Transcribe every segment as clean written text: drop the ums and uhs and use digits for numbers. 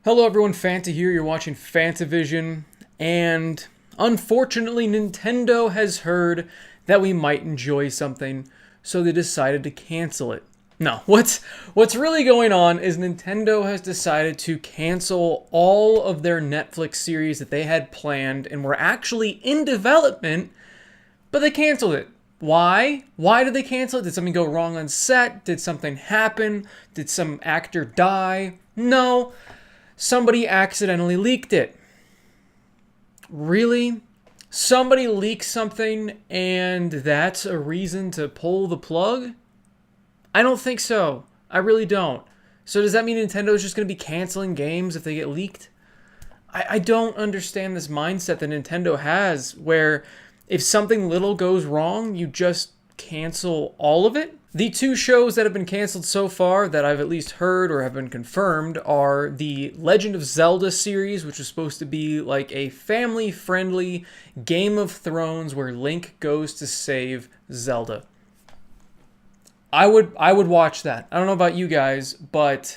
Hello everyone, Fanta here. You're watching FANTAVISION, and unfortunately Nintendo has heard that we might enjoy something, so they decided to cancel it. No, what's really going on is Nintendo has decided to cancel all of their Netflix series that they had planned and were actually in development, but they canceled it. Why? Why did they cancel it? Did something go wrong on set? Did something happen? Did some actor die? No. Somebody accidentally leaked it. Really? Somebody leaks something and that's a reason to pull the plug? I don't think so. I really don't. So does that mean Nintendo's just going to be canceling games if they get leaked? I don't understand this mindset that Nintendo has where if something little goes wrong, you just cancel all of it. The two shows that have been canceled so far that I've at least heard or have been confirmed are the Legend of Zelda series, which is supposed to be like a family-friendly Game of Thrones where Link goes to save Zelda. I would watch that. I don't know about you guys, but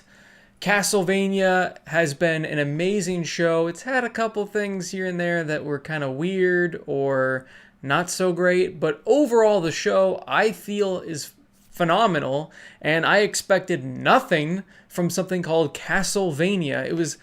Castlevania has been an amazing show. It's had a couple things here and there that were kind of weird or not so great, but overall the show I feel is phenomenal, and I expected nothing from something called Castlevania. It was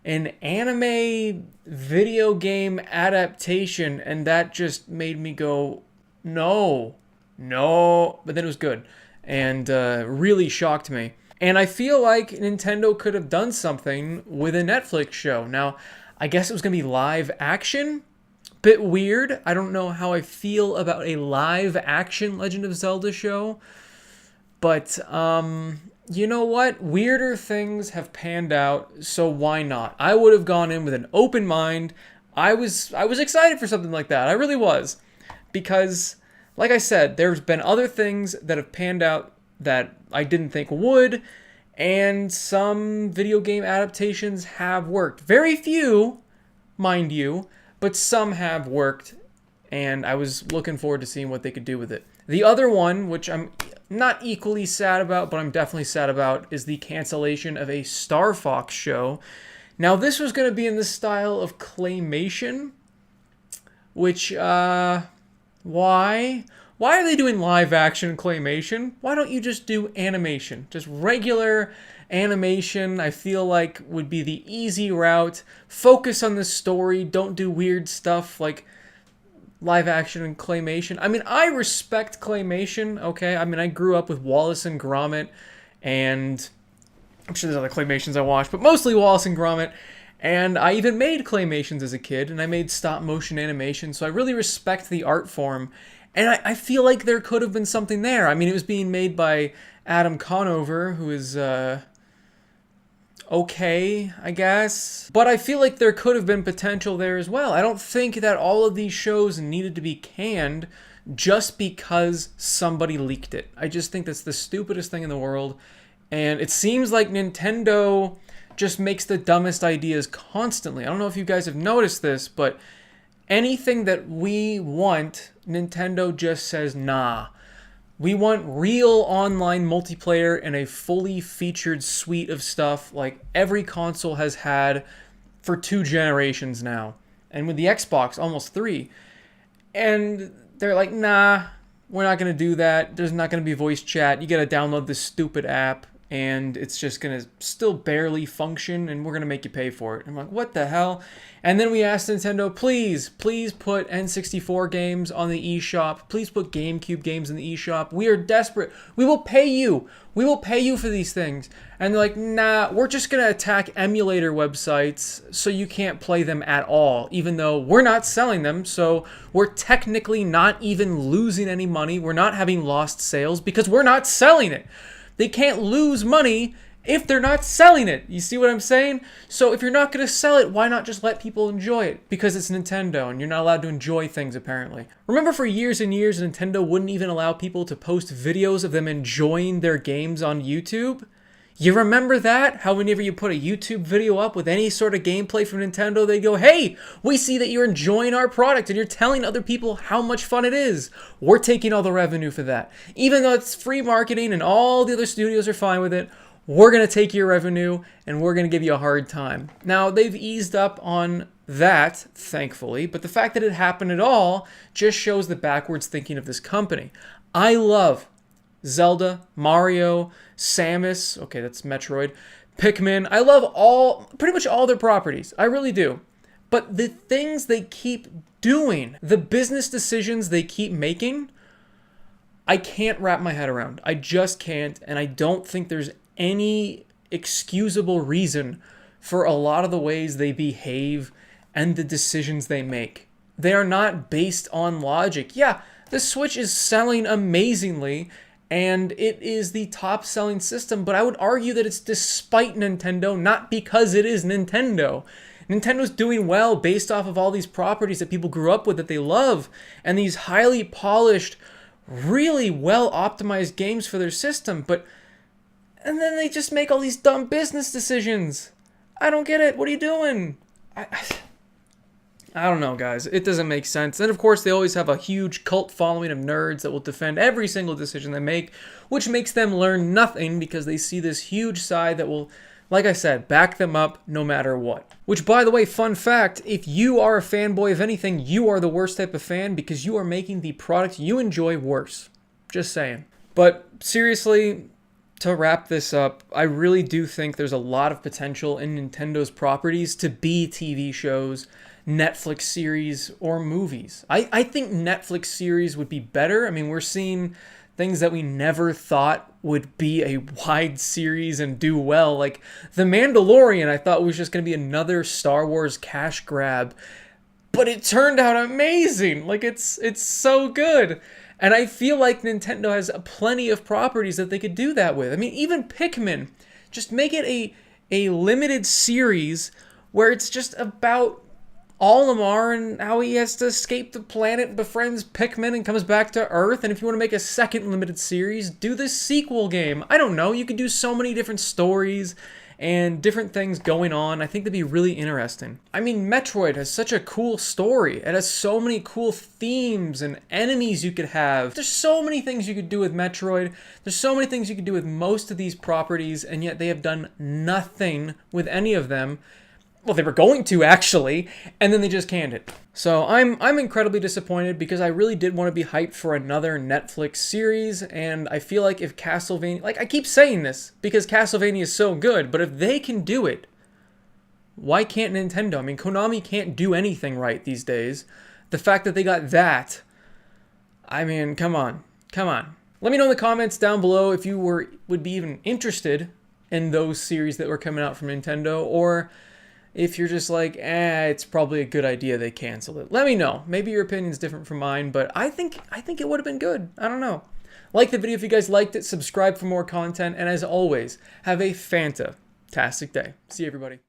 an anime video game adaptation, and that just made me go, no, no. But then it was good, and really shocked me. And I feel like Nintendo could have done something with a Netflix show. Now, I guess it was going to be live action. Bit weird. I don't know how I feel about a live action Legend of Zelda show. But, you know what? Weirder things have panned out, so why not? I would have gone in with an open mind. I was excited for something like that. I really was. Because, like I said, there's been other things that have panned out that I didn't think would, and some video game adaptations have worked. Very few, mind you, but some have worked, and I was looking forward to seeing what they could do with it. The other one, which I'm not equally sad about, but I'm definitely sad about, is the cancellation of a Star Fox show. Now, this was going to be in the style of claymation, which, why? Why are they doing live action claymation? Why don't you just do animation? Just regular animation, I feel like, would be the easy route. Focus on the story. Don't do weird stuff like live action and claymation. I mean, I respect claymation, okay? I mean, I grew up with Wallace and Gromit, and I'm sure there's other claymations I watched, but mostly Wallace and Gromit. And I even made claymations as a kid, and I made stop motion animation, so I really respect the art form. And I feel like there could have been something there. I mean, it was being made by Adam Conover, who is, okay, I guess. But I feel like there could have been potential there as well. I don't think that all of these shows needed to be canned just because somebody leaked it. I just think that's the stupidest thing in the world. And it seems like Nintendo just makes the dumbest ideas constantly. I don't know if you guys have noticed this, but anything that we want, Nintendo just says, nah. We want real online multiplayer and a fully featured suite of stuff like every console has had for 2 generations now. And with the Xbox, almost 3. And they're like, nah, we're not going to do that. There's not going to be voice chat. You got to download this stupid app, and it's just going to still barely function, and we're going to make you pay for it. I'm like, what the hell? And then we asked Nintendo, please put N64 games on the eShop. Please put GameCube games in the eShop. We are desperate. We will pay you. We will pay you for these things. And they're like, nah, we're just going to attack emulator websites so you can't play them at all, even though we're not selling them. So we're technically not even losing any money. We're not having lost sales because we're not selling it. They can't lose money if they're not selling it. You see what I'm saying? So if you're not going to sell it, why not just let people enjoy it? Because it's Nintendo and you're not allowed to enjoy things, apparently. Remember for years and years, Nintendo wouldn't even allow people to post videos of them enjoying their games on YouTube? You remember that? How whenever you put a YouTube video up with any sort of gameplay from Nintendo, they go, hey, we see that you're enjoying our product and you're telling other people how much fun it is. We're taking all the revenue for that. Even though it's free marketing and all the other studios are fine with it, we're going to take your revenue and we're going to give you a hard time. Now, they've eased up on that, thankfully, but the fact that it happened at all just shows the backwards thinking of this company. I love Zelda, Mario, Samus, okay, that's Metroid, Pikmin. I love pretty much all their properties. I really do. But the things they keep doing, the business decisions they keep making, I can't wrap my head around. I just can't, and I don't think there's any excusable reason for a lot of the ways they behave and the decisions they make. They are not based on logic. Yeah, the Switch is selling amazingly, and it is the top selling system, but I would argue that it's despite Nintendo, not because it is Nintendo. Nintendo's doing well based off of all these properties that people grew up with that they love, and these highly polished, really well optimized games for their system, and then they just make all these dumb business decisions. I don't get it. What are you doing? I don't know, guys. It doesn't make sense. And of course, they always have a huge cult following of nerds that will defend every single decision they make, which makes them learn nothing because they see this huge side that will, like I said, back them up no matter what. Which, by the way, fun fact, if you are a fanboy of anything, you are the worst type of fan because you are making the product you enjoy worse. Just saying. But seriously, to wrap this up, I really do think there's a lot of potential in Nintendo's properties to be TV shows, Netflix series, or movies. I think Netflix series would be better. I mean, we're seeing things that we never thought would be a wide series and do well. Like The Mandalorian, I thought was just going to be another Star Wars cash grab, but it turned out amazing. Like it's so good. And I feel like Nintendo has plenty of properties that they could do that with. I mean, even Pikmin, just make it a limited series where it's just about Olimar and how he has to escape the planet, befriends Pikmin, and comes back to Earth. And if you want to make a second limited series, do this sequel game. I don't know. You could do so many different stories and different things going on. I think that'd be really interesting. I mean, Metroid has such a cool story. It has so many cool themes and enemies you could have. There's so many things you could do with Metroid. There's so many things you could do with most of these properties, and yet they have done nothing with any of them. Well, they were going to, actually, and then they just canned it. So I'm incredibly disappointed because I really did want to be hyped for another Netflix series, and I feel like if Castlevania... Like, I keep saying this because Castlevania is so good, but if they can do it, why can't Nintendo? I mean, Konami can't do anything right these days. The fact that they got that... I mean, come on. Come on. Let me know in the comments down below if you would be even interested in those series that were coming out from Nintendo, or... if you're just like, it's probably a good idea they canceled it. Let me know. Maybe your opinion's different from mine, but I think it would have been good. I don't know. Like the video if you guys liked it. Subscribe for more content. And as always, have a fantastic day. See you, everybody.